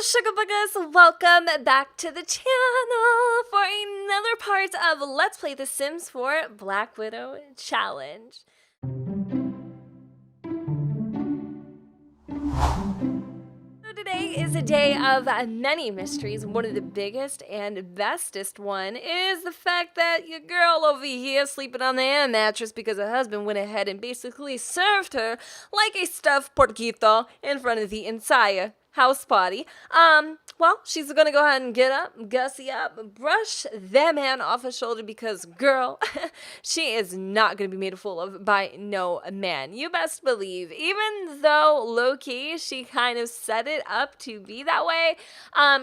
Sugar Buggers, welcome back to the channel for another part of Let's Play The Sims 4 Black Widow Challenge. So today is a day of many mysteries. One of the biggest and bestest one is the fact that your girl over here sleeping on the air mattress because her husband went ahead and basically served her like a stuffed porquito in front of the entire house party. Well, she's gonna go ahead and get up, gussy up, brush that man off her shoulder because, girl, she is not gonna be made a fool of by no man. You best believe. Even though low-key she kind of set it up to be that way,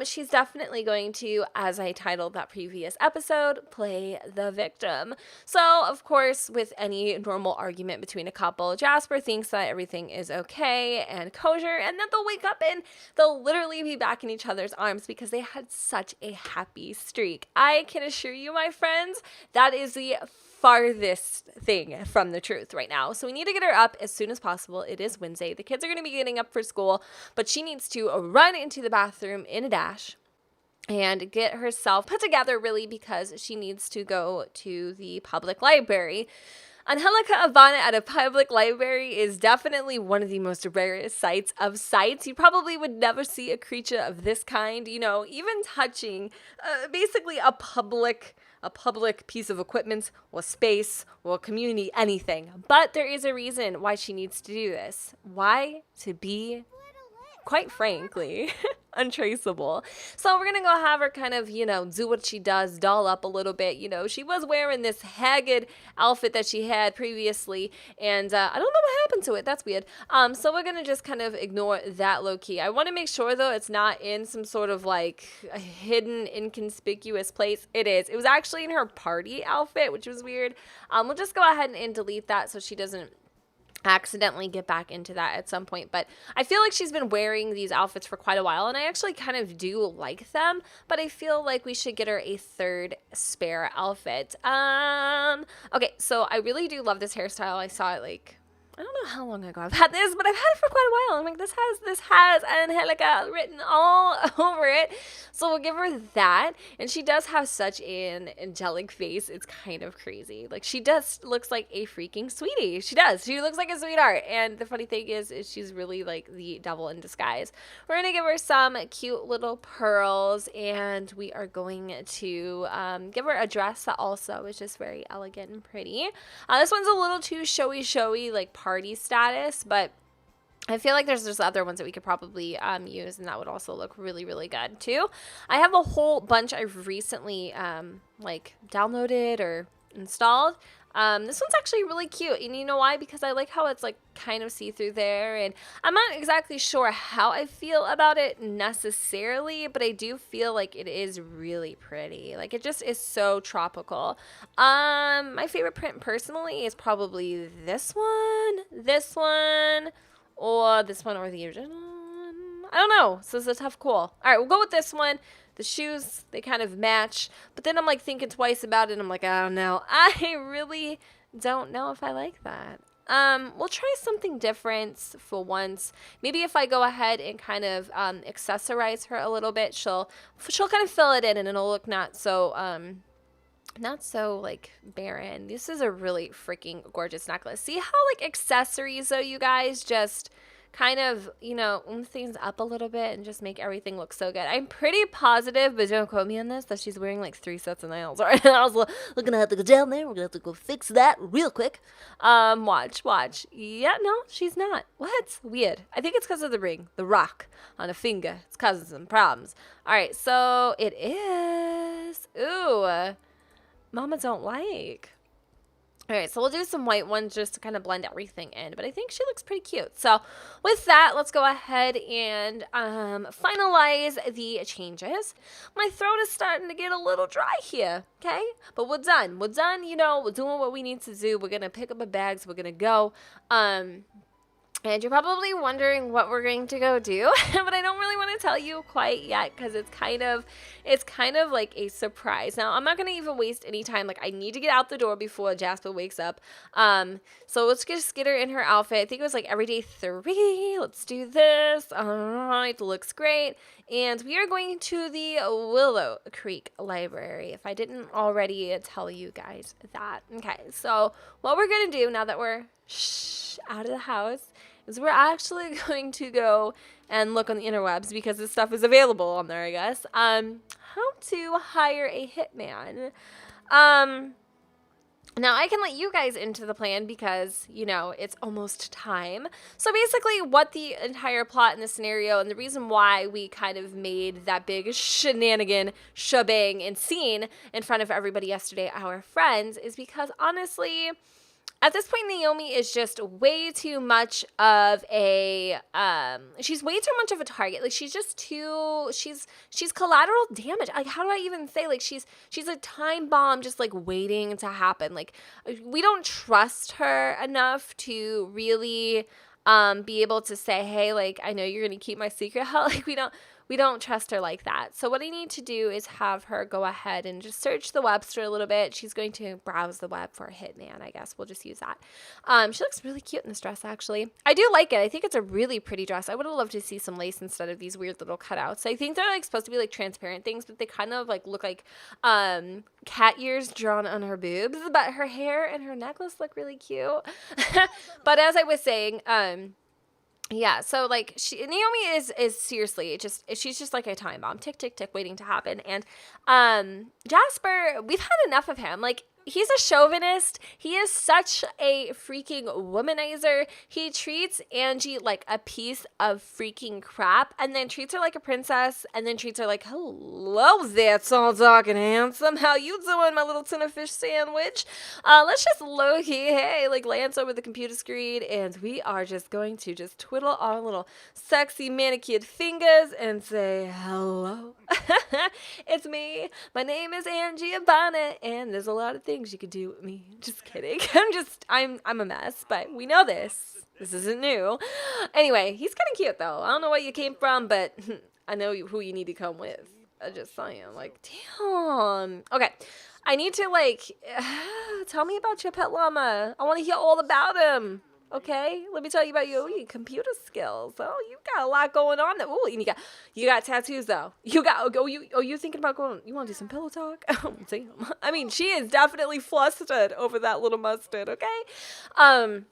she's definitely going to, as I titled that previous episode, play the victim. So, of course, with any normal argument between a couple, Jasper thinks that everything is okay and kosher, and then they'll wake up and they'll literally be back in each other's arms because they had such a happy streak. I can assure you, my friends, that is the farthest thing from the truth right now. So we need to get her up as soon as possible. It is Wednesday. The kids are going to be getting up for school, but she needs to run into the bathroom in a dash and get herself put together, really, because she needs to go to the public library. Anjelica Abana at a public library is definitely one of the most rarest sights of sights. You probably would never see a creature of this kind, you know, even touching basically a public piece of equipment or space or community, anything. But there is a reason why she needs to do this. Why? To be, quite frankly, untraceable. So we're gonna go have her kind of, you know, do what she does, doll up a little bit. You know, she was wearing this haggard outfit that she had previously, and I don't know what happened to it. That's weird. So we're gonna just kind of ignore that low key. I want to make sure though it's not in some sort of like a hidden, inconspicuous place. It is. It was actually in her party outfit, which was weird. We'll just go ahead and delete that so she doesn't accidentally get back into that at some point. But I feel like she's been wearing these outfits for quite a while, and I actually kind of do like them, but I feel like we should get her a third spare outfit. Okay, so I really do love this hairstyle. I saw it like, I don't know how long ago I've had this, but I've had it for quite a while. I'm like, this has Anjelica written all over it. So we'll give her that. And she does have such an angelic face. It's kind of crazy. Like, she does looks like a freaking sweetie. She does. She looks like a sweetheart. And the funny thing is she's really like the devil in disguise. We're going to give her some cute little pearls, and we are going to give her a dress that also is just very elegant and pretty. This one's a little too showy, like party status, but I feel like there's just other ones that we could probably use, and that would also look really, really good too. I have a whole bunch I've recently like downloaded or installed. This one's actually really cute, and you know why? Because I like how it's like kind of see-through there, and I'm not exactly sure how I feel about it necessarily, but I do feel like it is really pretty. Like, it just is so tropical. My favorite print personally is probably this one, or this one, or the original one. I don't know. So it's a tough call. All right, we'll go with this one. The shoes, they kind of match, but then I'm like thinking twice about it, and I'm like, I don't know. I really don't know if I like that. We'll try something different for once. Maybe if I go ahead and kind of accessorize her a little bit, she'll kind of fill it in, and it'll look not so like barren. This is a really freaking gorgeous necklace. See how like accessories though, you guys, just kind of, you know, oomph things up a little bit and just make everything look so good. I'm pretty positive, but don't quote me on this, that she's wearing like 3 sets of nails. Right? I was we're gonna have to go down there. We're gonna have to go fix that real quick. Watch. Yeah, no, she's not. What? Weird. I think it's because of the ring, the rock on a finger. It's causing some problems. All right, so it is. Ooh, Mama don't like. All right, so we'll do some white ones just to kind of blend everything in, but I think she looks pretty cute. So with that, let's go ahead and finalize the changes. My throat is starting to get a little dry here, okay? But we're done. We're done, you know, we're doing what we need to do. We're going to pick up our bags. We're going to go. And you're probably wondering what we're going to go do, but I don't really want to tell you quite yet because it's kind of like a surprise. Now, I'm not going to even waste any time. Like, I need to get out the door before Jasper wakes up. So let's just get her in her outfit. I think it was like everyday 3. Let's do this. All right, looks great. And we are going to the Willow Creek Library, if I didn't already tell you guys that. Okay, so what we're going to do now that we're out of the house is we're actually going to go and look on the interwebs because this stuff is available on there, I guess. How to hire a hitman. Now, I can let you guys into the plan because, you know, it's almost time. So basically what the entire plot in the scenario and the reason why we kind of made that big shenanigan, shebang, and scene in front of everybody yesterday, our friends, is because honestly, at this point, Naomi is just way too much of a, she's way too much of a target. Like, she's just too, she's collateral damage. Like, how do I even say, like, she's a time bomb just, like, waiting to happen. Like, we don't trust her enough to really, be able to say, hey, like, I know you're going to keep my secret. Like, we don't trust her like that. So what I need to do is have her go ahead and just search the webs for a little bit. She's going to browse the web for a hitman, I guess. We'll just use that. She looks really cute in this dress, actually. I do like it. I think it's a really pretty dress. I would have loved to see some lace instead of these weird little cutouts. I think they're like supposed to be like transparent things, but they kind of like look like cat ears drawn on her boobs. But her hair and her necklace look really cute. But as I was saying, yeah, so like Naomi is seriously she's just like a time bomb, tick tick tick, waiting to happen. And Jasper, we've had enough of him. Like, he's a chauvinist. He is such a freaking womanizer. He treats Angie like a piece of freaking crap, and then treats her like a princess, and then treats her like, hello there, tall, dark, and handsome. How you doing, my little tuna fish sandwich? Let's just low-key, hey, like, glance over the computer screen, and we are just going to just twiddle our little sexy manicured fingers and say, hello. It's me. My name is Anjelica Abana, and there's a lot of things you could do with me. Just kidding. I'm a mess, but we know this. This isn't new. Anyway, he's kind of cute, though. I don't know where you came from, but I know who you need to come with. I just saying, like, damn. Okay, I need to, like, tell me about your pet llama. I want to hear all about him. Okay, let me tell you about your computer skills. Oh, you got a lot going on. Oh, and you got tattoos though. You thinking about going? You want to do some pillow talk? Oh, damn. I mean, she is definitely flustered over that little mustard. Okay,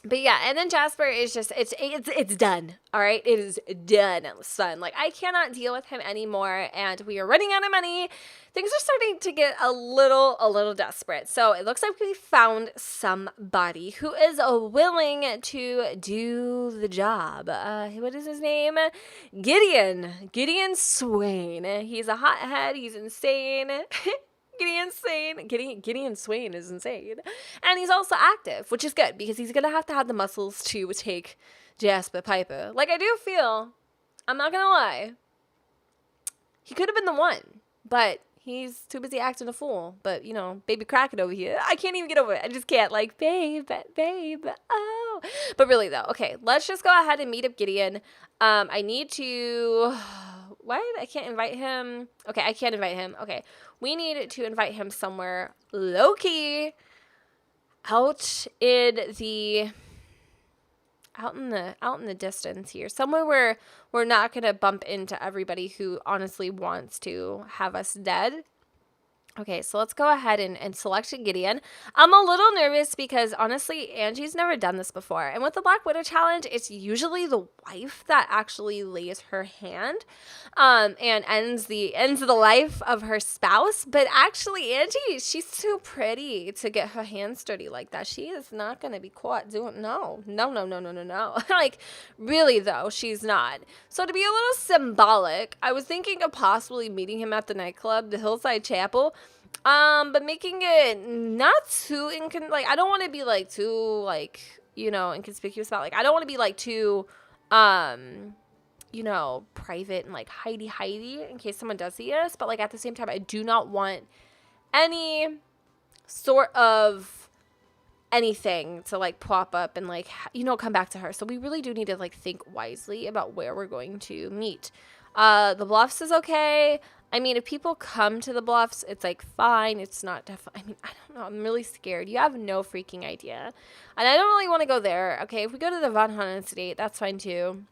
but yeah, and then Jasper is just, it's done, all right? It is done, son. Like, I cannot deal with him anymore, and we are running out of money. Things are starting to get a little desperate. So it looks like we found somebody who is willing to do the job. What is his name? Gideon Swain. He's a hothead. He's insane. Gideon Swain is insane. And he's also active, which is good because he's going to have the muscles to take Jasper Piper. Like, I do feel, I'm not going to lie, he could have been the one, but he's too busy acting a fool. But, you know, baby Kraken over here, I can't even get over it. I just can't, like, babe, oh. But really, though, okay, let's just go ahead and meet up Gideon. I need to... What? I can't invite him. Okay, I can't invite him. Okay, we need to invite him somewhere low-key, out in the distance here, somewhere where we're not gonna bump into everybody who honestly wants to have us dead. Okay, so let's go ahead and select Gideon. I'm a little nervous because, honestly, Angie's never done this before. And with the Black Widow Challenge, it's usually the wife that actually lays her hand and ends the life of her spouse. But actually, Angie, she's too pretty to get her hands dirty like that. She is not going to be caught doing, no. Like, really, though, she's not. So to be a little symbolic, I was thinking of possibly meeting him at the nightclub, the Hillside Chapel. But making it not too I don't want to be like too like, you know, inconspicuous about, like, I don't want to be like too you know, private and like hidey in case someone does see us, but like at the same time I do not want any sort of anything to like pop up and like, come back to her. So we really do need to like think wisely about where we're going to meet. The Bluffs is okay. I mean, if people come to the Bluffs, it's like fine. It's not I mean, I don't know. I'm really scared. You have no freaking idea. And I don't really want to go there. Okay, if we go to the Von Hun Estate, that's fine too.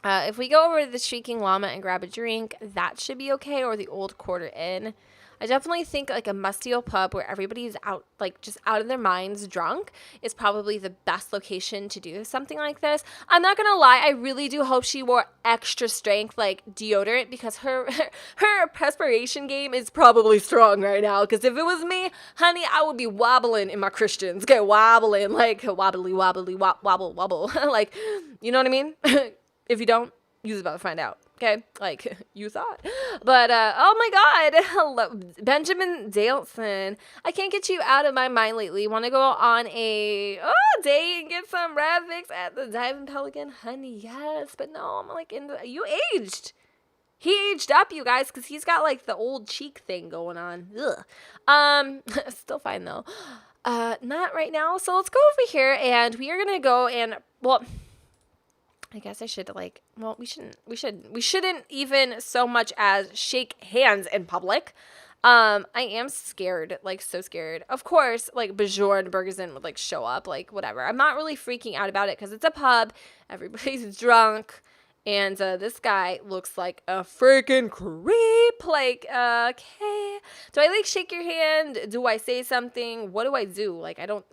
If we go over to the Shrieking Llama and grab a drink, that should be okay, or the Old Quarter Inn. I definitely think like a musty old pub where everybody's out, like just out of their minds drunk is probably the best location to do something like this. I'm not going to lie. I really do hope she wore extra strength, like deodorant, because her perspiration game is probably strong right now. Because if it was me, honey, I would be wobbling in my Christians. Okay, wobbling, like wobbly, wobble, wobble. Like, you know what I mean? If you don't, you're about to find out. Okay, like you thought. But oh my God, hello, Benjamin Daleson. I can't get you out of my mind lately. Want to go on a date and get some rap fix at the Diving Pelican, honey? Yes, but no, I'm like you aged. He aged up, you guys, because he's got like the old cheek thing going on. Ugh. Still fine though. Not right now. So let's go over here, and we are gonna go and I guess I should we shouldn't even so much as shake hands in public. I am scared, like so scared. Of course, like Bjorn Bergeson would like show up, like whatever. I'm not really freaking out about it because it's a pub. Everybody's drunk. And this guy looks like a freaking creep. Like, okay. Do I like shake your hand? Do I say something? What do I do? Like, don't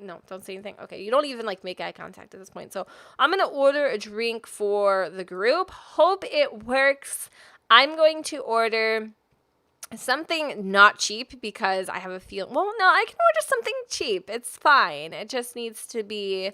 say anything. Okay, you don't even like make eye contact at this point. So I'm going to order a drink for the group. Hope it works. I'm going to order something not cheap because I have a feeling. Well, no, I can order something cheap. It's fine. It just needs to be,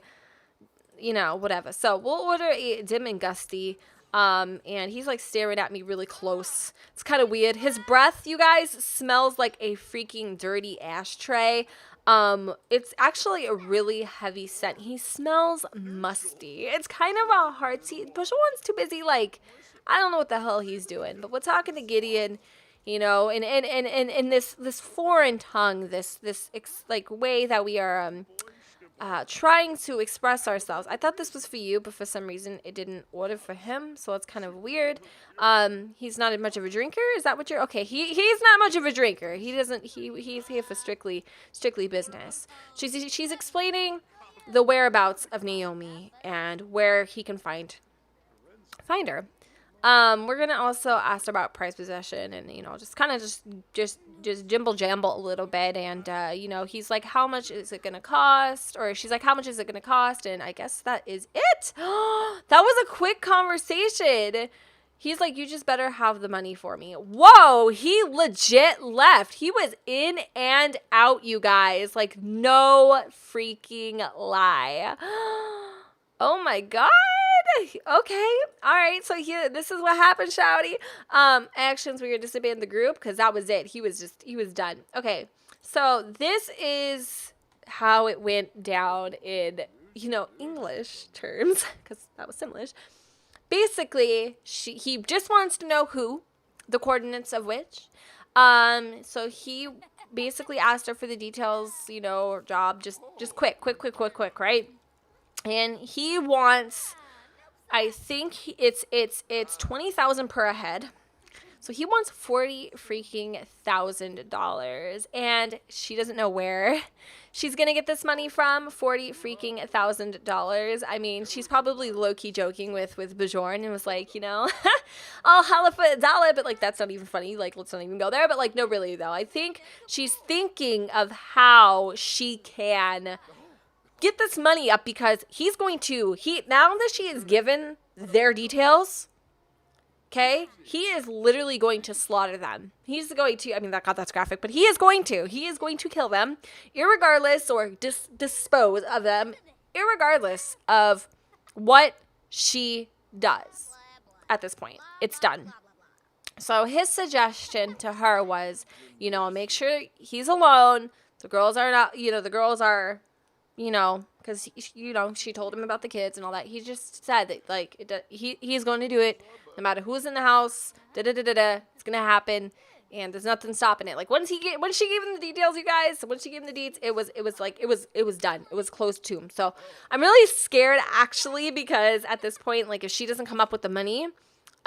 whatever. So we'll order a dim and gusty. And he's like staring at me really close. It's kind of weird. His breath, you guys, smells like a freaking dirty ashtray. It's actually a really heavy scent. He smells musty. It's kind of a hard see. Bushwan's too busy, like, I don't know what the hell he's doing. But we're talking to Gideon, in this foreign tongue, this like way that we are, trying to express ourselves. I thought this was for you, but for some reason it didn't order for him, so it's kind of weird. He's not much of a drinker. Is that what you're? Okay, he's not much of a drinker. He's here for strictly business. She's explaining the whereabouts of Naomi and where he can find her. We're gonna also ask about price possession and just kind of just jimble jamble a little bit, and he's like, how much is it gonna cost? Or she's like, how much is it gonna cost? And I guess that is it. That was a quick conversation. He's like, you just better have the money for me. Whoa, he legit left. He was in and out, you guys. Like, no freaking lie. Oh my God. Okay. All right. So this is what happened, shouty. Actions, we're going to disband the group because that was it. He was done. Okay. So this is how it went down in, English terms, because that was Simlish. Basically, he just wants to know who, the coordinates of which. So he basically asked her for the details, job, just quick, right? And he wants, I think it's 20,000 per head. So he wants $40,000, and she doesn't know where she's gonna get this money from. $40,000. I mean, she's probably low key joking with Bjorn and was like, I'll holla for a dollar, but like that's not even funny. Like, let's not even go there. But like, no, really though, I think she's thinking of how she can get this money up because now that she is given their details, okay, he is literally going to slaughter them. He's going to, that's graphic, but he is going to kill them, irregardless, or dispose of them, irregardless of what she does at this point. It's done. So his suggestion to her was, make sure he's alone. The girls are not, because, she told him about the kids and all that. He just said that, like, he's going to do it no matter who's in the house. It's going to happen. and there's nothing stopping it. Like once she gave him the details, you guys, once she gave him the deets, it was done. It was closed to him. So I'm really scared actually, because at this point, like if she doesn't come up with the money,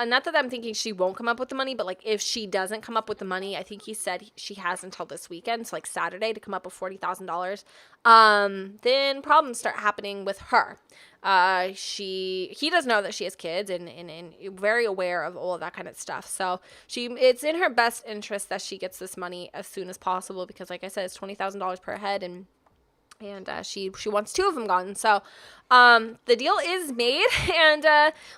not that I'm thinking she won't come up with the money, but like if she doesn't come up with the money, I think he said she has until this weekend, so like Saturday, to come up with $40,000. Then problems start happening with her. He does know that she has kids and very aware of all of that kind of stuff. So it's in her best interest that she gets this money as soon as possible, because like I said, it's $20,000 per head, and she wants 2 of them gone. So the deal is made, and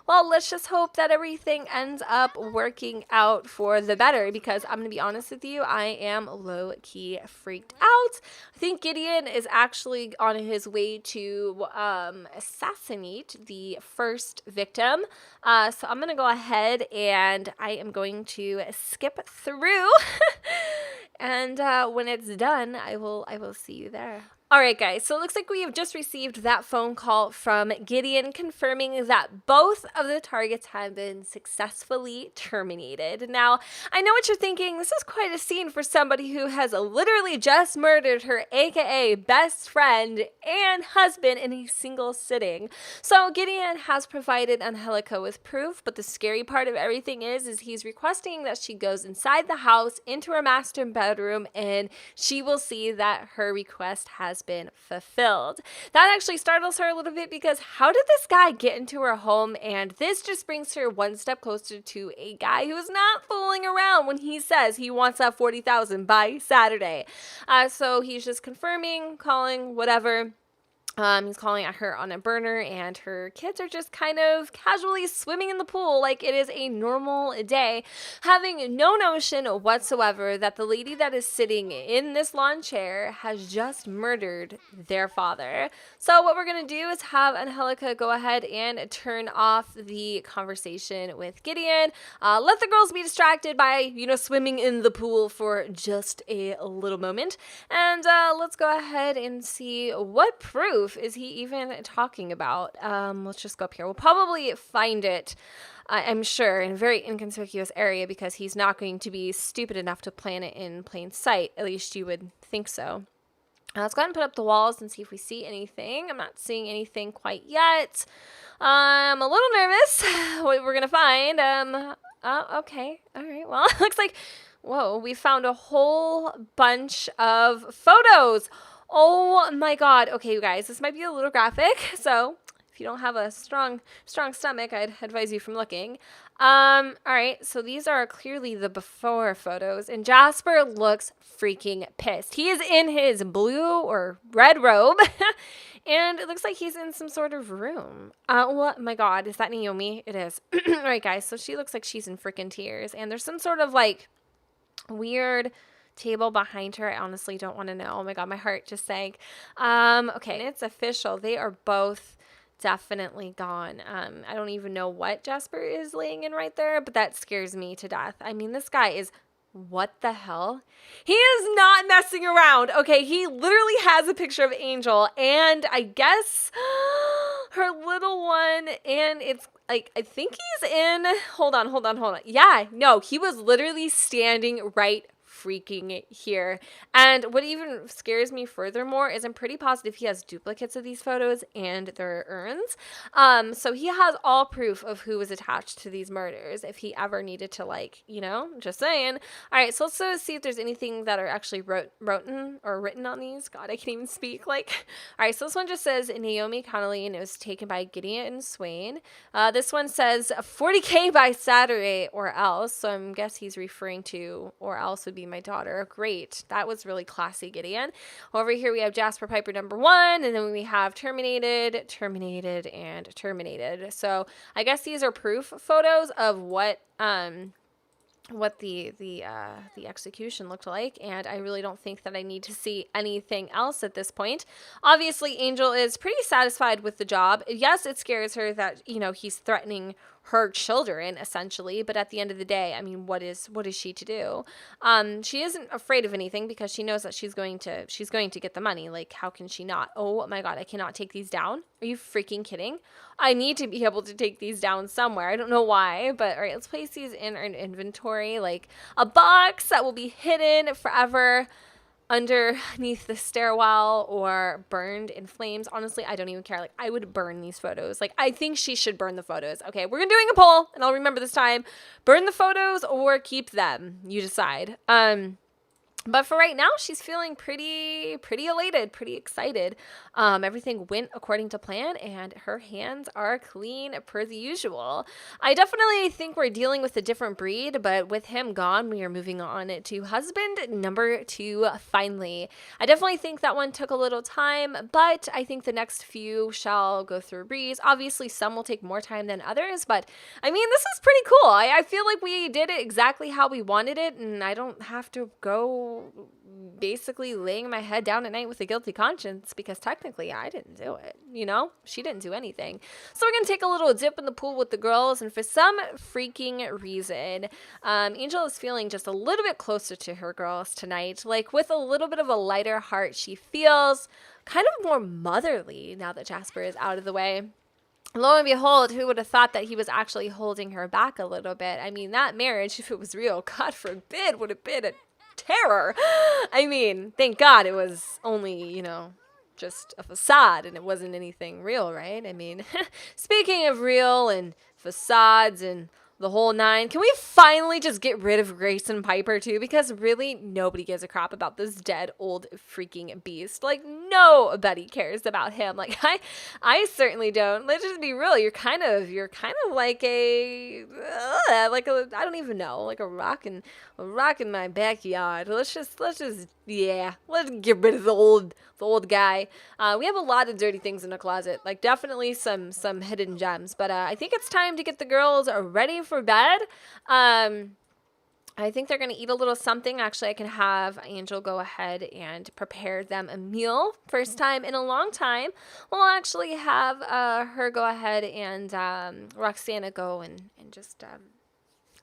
well, let's just hope that everything ends up working out for the better, because I'm gonna be honest with you, I am low-key freaked out. I think Gideon is actually on his way to assassinate the first victim. So I'm gonna go ahead and I am going to skip through and when it's done, I will see you there. All right, guys, so it looks like we have just received that phone call from Gideon confirming that both of the targets have been successfully terminated. Now, I know what you're thinking. This is quite a scene for somebody who has literally just murdered her AKA best friend and husband in a single sitting. So Gideon has provided Anjelica with proof, but the scary part of everything is he's requesting that she goes inside the house into her master bedroom, and she will see that her request has been fulfilled. That actually startles her a little bit, because how did this guy get into her home? And this just brings her one step closer to a guy who is not fooling around when he says he wants that $40,000 by Saturday. So he's just confirming, calling, whatever. He's calling at her on a burner, and her kids are just kind of casually swimming in the pool like it is a normal day, having no notion whatsoever that the lady that is sitting in this lawn chair has just murdered their father. So what we're going to do is have Anjelica go ahead and turn off the conversation with Gideon. Let the girls be distracted by, swimming in the pool for just a little moment. And let's go ahead and see what proof is he even talking about. Let's just go up here. We'll probably find it, I'm sure, in a very inconspicuous area, because he's not going to be stupid enough to plant it in plain sight. At least you would think so. Let's go ahead and put up the walls and see if we see anything. I'm not seeing anything quite yet. I'm a little nervous what we're going to find. Okay. All right. Well, it looks like, whoa, we found a whole bunch of photos. Oh my God. Okay, you guys, this might be a little graphic, so if you don't have a strong stomach, I'd advise you from looking. All right, so these are clearly the before photos, and Jasper looks freaking pissed. He is in his blue or red robe, and it looks like he's in some sort of room. Oh my God, is that Naomi? It is. All right, guys, so she looks like she's in freaking tears, and there's some sort of like weird table behind her. I honestly don't want to know. Oh my God, my heart just sank. Okay, and it's official. They are both definitely gone. I don't even know what Jasper is laying in right there, but that scares me to death. I mean, this guy is, what the hell? He is not messing around. Okay, he literally has a picture of Angel and I guess her little one, and it's like, I think he's in, hold on. Yeah, no, he was literally standing right freaking here. And what even scares me furthermore is I'm pretty positive he has duplicates of these photos and their urns. So he has all proof of who was attached to these murders if he ever needed to, like, just saying. All right, so let's see if there's anything that are actually written on these. God, I can't even speak. All right, so this one just says Naomi Connolly, and it was taken by Gideon Swain. This one says 40K by Saturday or else. So I guess he's referring to or else would be my daughter. Great. That was really classy, Gideon. Over here we have Jasper Piper #1, and then we have terminated, and terminated. So I guess these are proof photos of what the execution looked like, and I really don't think that I need to see anything else at this point. Obviously, Angel is pretty satisfied with the job. Yes, it scares her that, he's threatening her children, essentially. But at the end of the day, I mean, what is she to do? She isn't afraid of anything because she knows that she's going to get the money. Like, how can she not? Oh my God, I cannot take these down. Are you freaking kidding? I need to be able to take these down somewhere. I don't know why, but all right, let's place these in our inventory, like a box that will be hidden forever underneath the stairwell or burned in flames. Honestly, I don't even care. Like, I would burn these photos. Like, I think she should burn the photos. Okay, we're doing a poll, and I'll remember this time. Burn the photos or keep them. You decide. But for right now, she's feeling pretty elated, pretty excited. Everything went according to plan, and her hands are clean per the usual. I definitely think we're dealing with a different breed, but with him gone, we are moving on to husband number 2, finally. I definitely think that one took a little time, but I think the next few shall go through a breeze. Obviously, some will take more time than others, but I mean, this is pretty cool. I feel like we did it exactly how we wanted it, and I don't have to go basically laying my head down at night with a guilty conscience because technically I didn't do it, you know? She didn't do anything. So we're going to take a little dip in the pool with the girls, and for some freaking reason, Anjel is feeling just a little bit closer to her girls tonight. Like, with a little bit of a lighter heart, she feels kind of more motherly now that Jasper is out of the way. Lo and behold, who would have thought that he was actually holding her back a little bit? I mean, that marriage, if it was real, God forbid, would have been a terror. I mean, thank God it was only, just a facade and it wasn't anything real, right? I mean, speaking of real and facades and the whole 9, can we finally just get rid of Grayson Piper too? Because really nobody gives a crap about this dead old freaking beast. Like, nobody cares about him. Like, I certainly don't. Let's just be real. You're kind of like I don't even know, like a rock in my backyard. Let's get rid of the old guy. We have a lot of dirty things in the closet, like definitely some hidden gems, but I think it's time to get the girls ready for bed. I think they're going to eat a little something. Actually, I can have Anjel go ahead and prepare them a meal. First time in a long time. We'll actually have her go ahead and Roxana go and just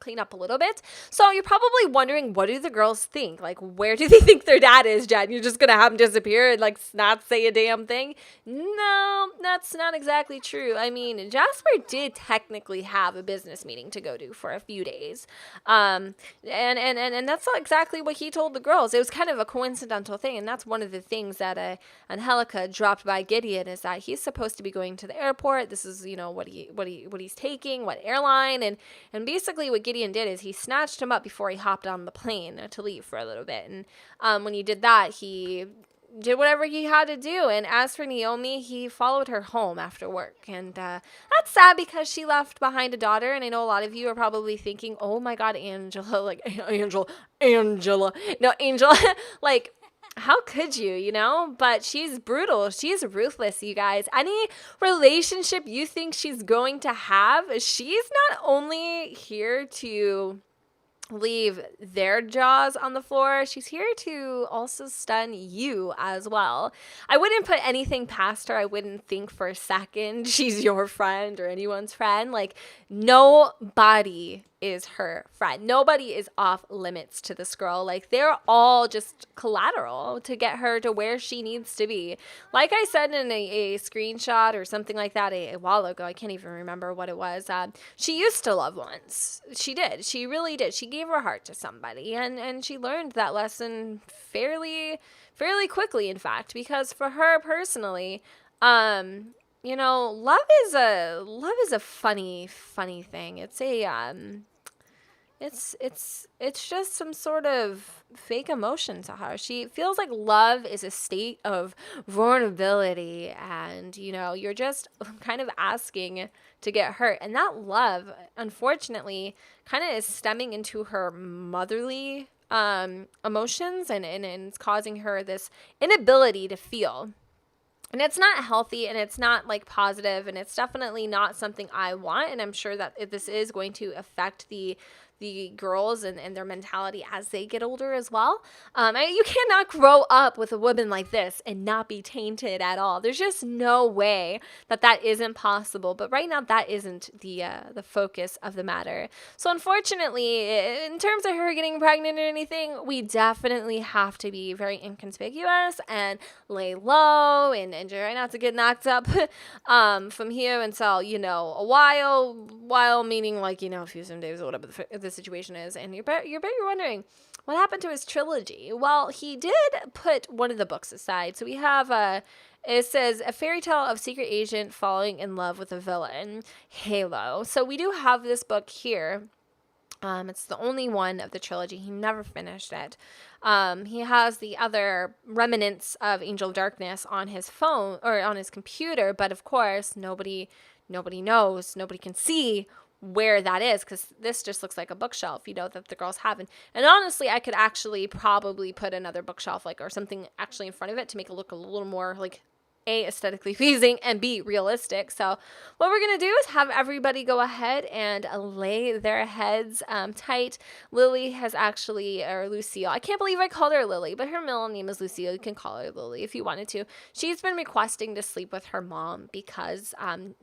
clean up a little bit. So you're probably wondering, what do the girls think? Like, where do they think their dad is, Jen? You're just going to have him disappear and, like, not say a damn thing? No, that's not exactly true. I mean, Jasper did technically have a business meeting to go to for a few days. And that's not exactly what he told the girls. It was kind of a coincidental thing, and that's one of the things that Anjelica dropped by Gideon, is that he's supposed to be going to the airport. This is, what he's taking, what airline, and basically what Gideon did is he snatched him up before he hopped on the plane to leave for a little bit. And when he did that, he did whatever he had to do. And as for Naomi, he followed her home after work. And that's sad because she left behind a daughter. And I know a lot of you are probably thinking, oh my God, Angela, like Angela. No, Angel, like, how could you, But she's brutal. She's ruthless, you guys. Any relationship you think she's going to have, she's not only here to leave their jaws on the floor, she's here to also stun you as well. I wouldn't put anything past her. I wouldn't think for a second she's your friend or anyone's friend. Like, nobody is her friend. Nobody is off limits to this girl. Like, they're all just collateral to get her to where she needs to be. Like I said in a screenshot or something like that a while ago, I can't even remember what it was. She used to love once. She did. She really did. She gave her heart to somebody, and she learned that lesson fairly quickly, in fact, because for her personally, love is a funny thing. It's it's just some sort of fake emotion to her. She feels like love is a state of vulnerability, and you're just kind of asking to get hurt. And that love, unfortunately, kind of is stemming into her motherly emotions, and it's causing her this inability to feel. And it's not healthy, and it's not like positive, and it's definitely not something I want. And I'm sure that this is going to affect the the girls and their mentality as they get older as well. You cannot grow up with a woman like this and not be tainted at all. There's just no way that isn't possible. But right now, that isn't the focus of the matter. So unfortunately, in terms of her getting pregnant or anything, we definitely have to be very inconspicuous and lay low and try not to get knocked up from here until, a while, meaning like, a few some days or whatever the situation is. And you're wondering, what happened to his trilogy? Well, he did put one of the books aside. So we have it says a fairy tale of secret agent falling in love with a villain, Halo. So we do have this book here. It's the only one of the trilogy. He never finished it. He has the other remnants of Angel of Darkness on his phone or on his computer, but of course nobody knows, nobody can see where that is, because this just looks like a bookshelf, that the girls have. And honestly, I could actually probably put another bookshelf or something actually in front of it to make it look a little more like A, aesthetically pleasing, and B, realistic. So what we're going to do is have everybody go ahead and lay their heads tight. Lily has actually, or Lucille, I can't believe I called her Lily, but her middle name is Lucille. You can call her Lily if you wanted to. She's been requesting to sleep with her mom because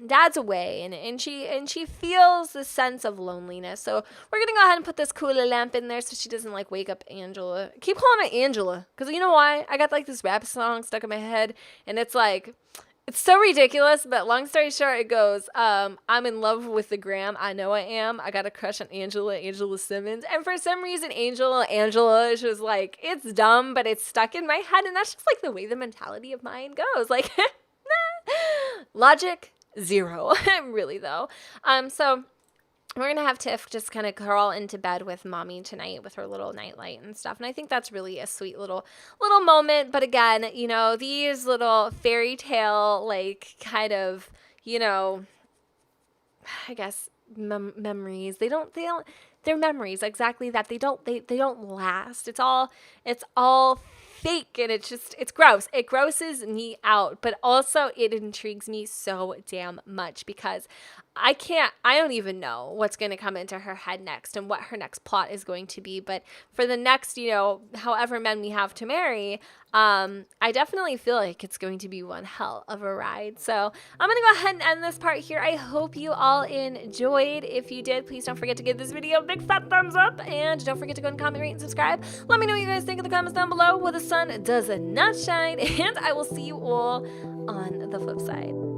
dad's away, and she feels the sense of loneliness. So we're going to go ahead and put this cooler lamp in there so she doesn't wake up Angela. I keep calling her Angela because you know why? I got this rap song stuck in my head, and it's it's so ridiculous, but long story short, it goes, I'm in love with the gram. I know I am. I got a crush on Angela Simmons. And for some reason, Angela is just it's dumb, but it's stuck in my head. And that's just the way the mentality of mine goes. Logic, zero. Really, though. So we're going to have Tiff just kind of crawl into bed with mommy tonight with her little nightlight and stuff. And I think that's really a sweet little moment. But again, these little fairy tale, kind of, I guess, memories. They're memories. Exactly that. They don't last. It's all fake, and it's gross. It grosses me out, but also it intrigues me so damn much because I don't even know what's going to come into her head next and what her next plot is going to be. But for the next, however men we have to marry, I definitely feel like it's going to be one hell of a ride. So I'm going to go ahead and end this part here. I hope you all enjoyed. If you did, please don't forget to give this video a big fat thumbs up, and don't forget to go and comment, rate, and subscribe. Let me know what you guys think in the comments down below where the sun does not shine, and I will see you all on the flip side.